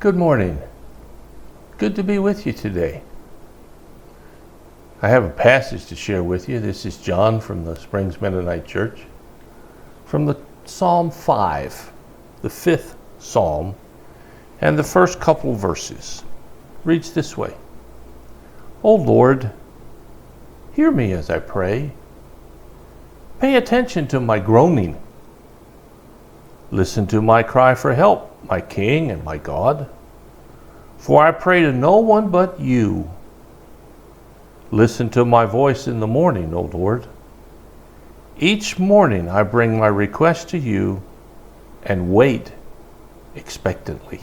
Good morning. Good to be with you today. I have a passage to share with you. This is John from the Springs Mennonite Church, from the Psalm 5, the 5th Psalm, and the first couple verses. Reads this way. O Lord, hear me as I pray. Pay attention to my groaning. Listen to my cry for help, my King and my God. For I pray to no one but you. Listen to my voice in the morning, O Lord. Each morning I bring my request to you and wait expectantly.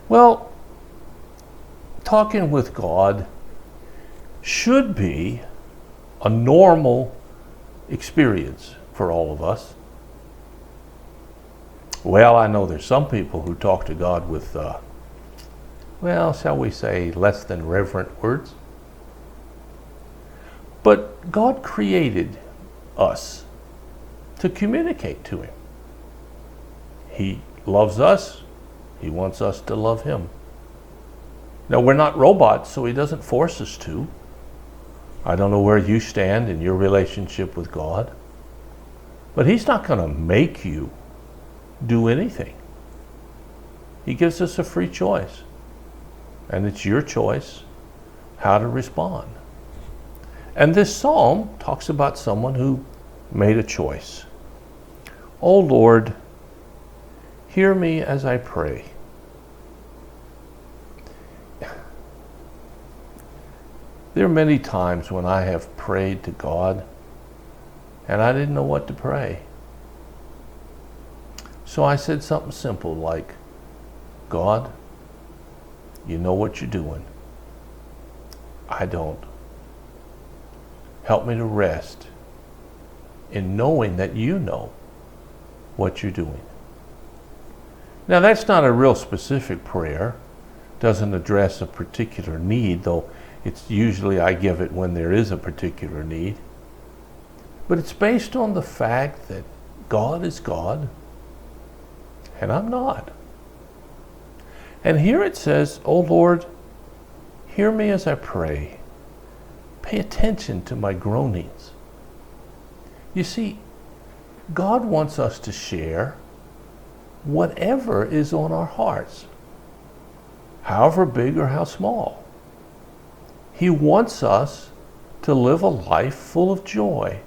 Well, talking with God should be a normal experience for all of us. Well, I know there's some people who talk to God with, shall we say, less than reverent words. But God created us to communicate to Him. He loves us. He wants us to love Him. Now, we're not robots, so He doesn't force us to. I don't know where you stand in your relationship with God, but He's not going to make you do anything. He gives us a free choice, and it's your choice how to respond. And this psalm talks about someone who made a choice. O Lord, hear me as I pray. There are many times when I have prayed to God and I didn't know what to pray. So I said something simple like, God, you know what you're doing. I don't. Help me to rest in knowing that you know what you're doing. Now that's not a real specific prayer. Doesn't address a particular need, though it's usually I give it when there is a particular need. But it's based on the fact that God is God and I'm not. And here it says, O Lord, hear me as I pray. Pay attention to my groanings. You see, God wants us to share whatever is on our hearts, however big or how small. He wants us to live a life full of joy.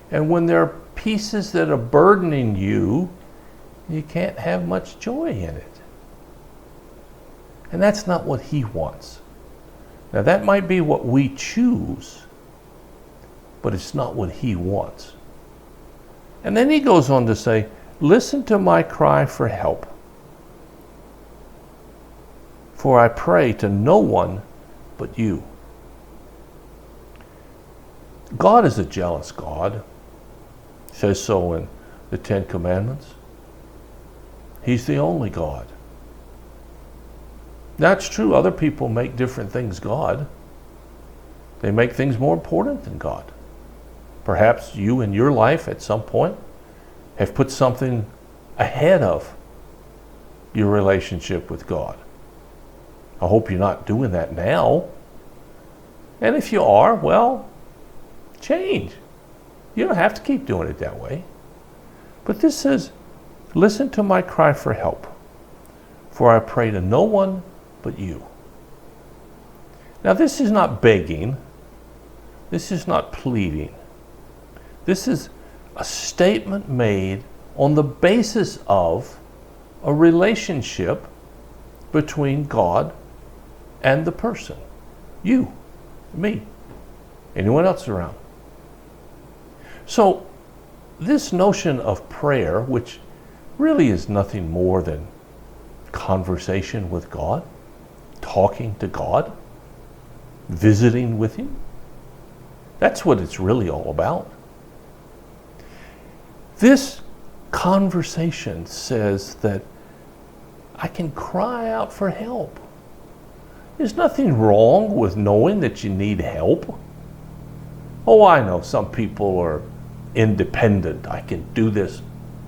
And when there are pieces that are burdening you, you can't have much joy in it. And that's not what He wants. Now that might be what we choose, but it's not what He wants. And then He goes on to say, listen to my cry for help. For I pray to no one but you. God is a jealous God. It says so in the Ten Commandments. He's the only God. That's true. Other people make different things God. They make things more important than God. Perhaps you in your life at some point have put something ahead of your relationship with God. I hope you're not doing that now. And if you are, well, change. You don't have to keep doing it that way. But this says, listen to my cry for help, for I pray to no one but you. Now this is not begging. This is not pleading. This is a statement made on the basis of a relationship between God and the person. You, me, anyone else around. So this notion of prayer, which really is nothing more than conversation with God, talking to God, visiting with Him, that's what it's really all about. This conversation says that I can cry out for help. There's nothing wrong with knowing that you need help. Oh, I know some people are independent. I can do this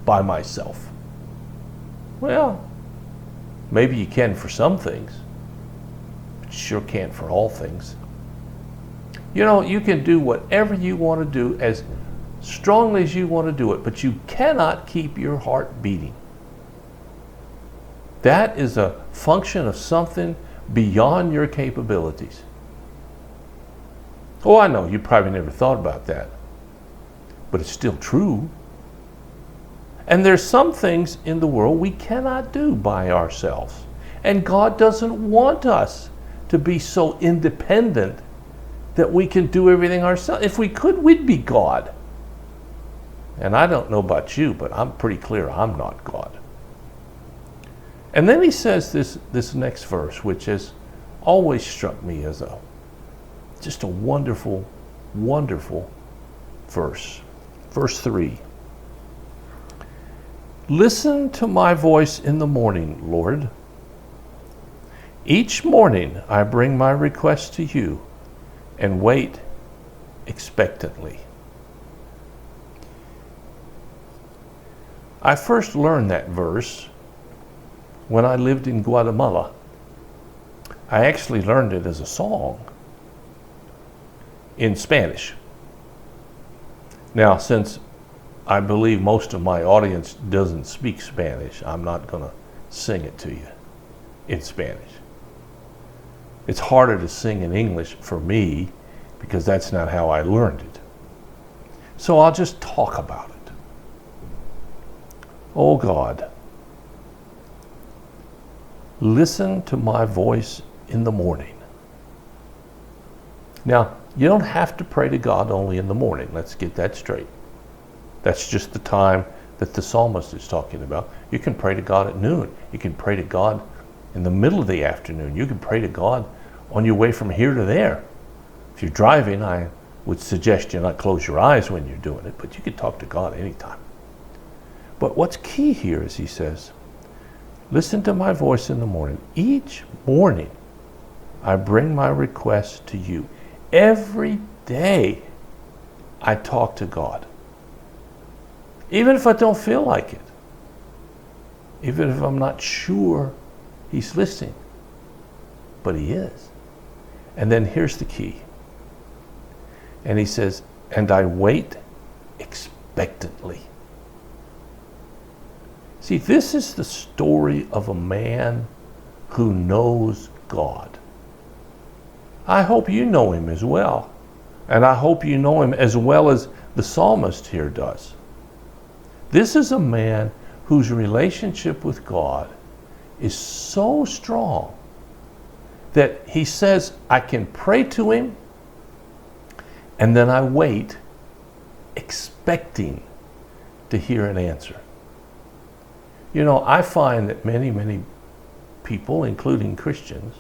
by myself. Well, maybe you can for some things, but you sure can't for all things. You know, you can do whatever you want to do as strongly as you want to do it, but you cannot keep your heart beating. That is a function of something beyond your capabilities. Oh, I know, you probably never thought about that, but it's still true. And there's some things in the world we cannot do by ourselves. And God doesn't want us to be so independent that we can do everything ourselves. If we could, we'd be God. And I don't know about you, but I'm pretty clear I'm not God. And then he says this next verse, which has always struck me as just a wonderful, wonderful verse. Verse 3. Listen to my voice in the morning, Lord. Each morning I bring my request to you and wait expectantly. I first learned that verse when I lived in Guatemala. I actually learned it as a song in Spanish. Now, since I believe most of my audience doesn't speak Spanish, I'm not going to sing it to you in Spanish. It's harder to sing in English for me because that's not how I learned it. So I'll just talk about it. Oh God, listen to my voice in the morning. Now, you don't have to pray to God only in the morning. Let's get that straight. That's just the time that the psalmist is talking about. You can pray to God at noon. You can pray to God in the middle of the afternoon. You can pray to God on your way from here to there. If you're driving, I would suggest you not close your eyes when you're doing it, but you can talk to God anytime. But what's key here is he says, listen to my voice in the morning. Each morning I bring my request to you. Every day I talk to God. Even if I don't feel like it. Even if I'm not sure he's listening. But he is. And then here's the key. And he says, and I wait expectantly. See, this is the story of a man who knows God. I hope you know him as well. And I hope you know him as well as the psalmist here does. This is a man whose relationship with God is so strong that he says, I can pray to him, and then I wait, expecting to hear an answer. You know, I find that many, many people, including Christians,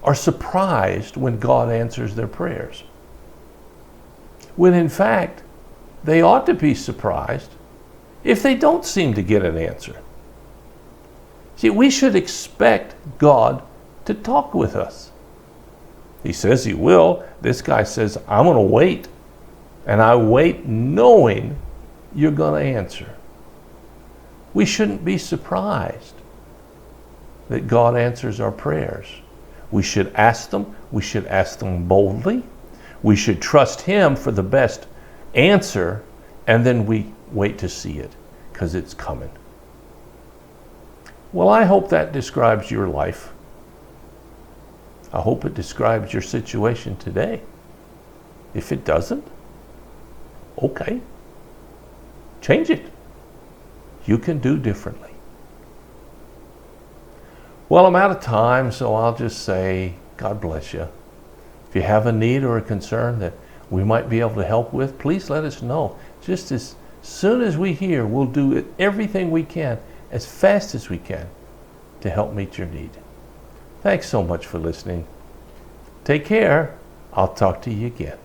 are surprised when God answers their prayers. When in fact, they ought to be surprised if they don't seem to get an answer. See, we should expect God to talk with us. He says he will. This guy says, I'm going to wait. And I wait knowing you're going to answer. We shouldn't be surprised that God answers our prayers. We should ask them. We should ask them boldly. We should trust him for the best answer, and then we wait to see it because it's coming. Well, I hope that describes your life. I hope it describes your situation today. If it doesn't, okay, change it. You can do differently. Well, I'm out of time, so I'll just say, God bless you. If you have a need or a concern that we might be able to help with, please let us know. Just as soon as we hear, we'll do everything we can, as fast as we can, to help meet your need. Thanks so much for listening. Take care. I'll talk to you again.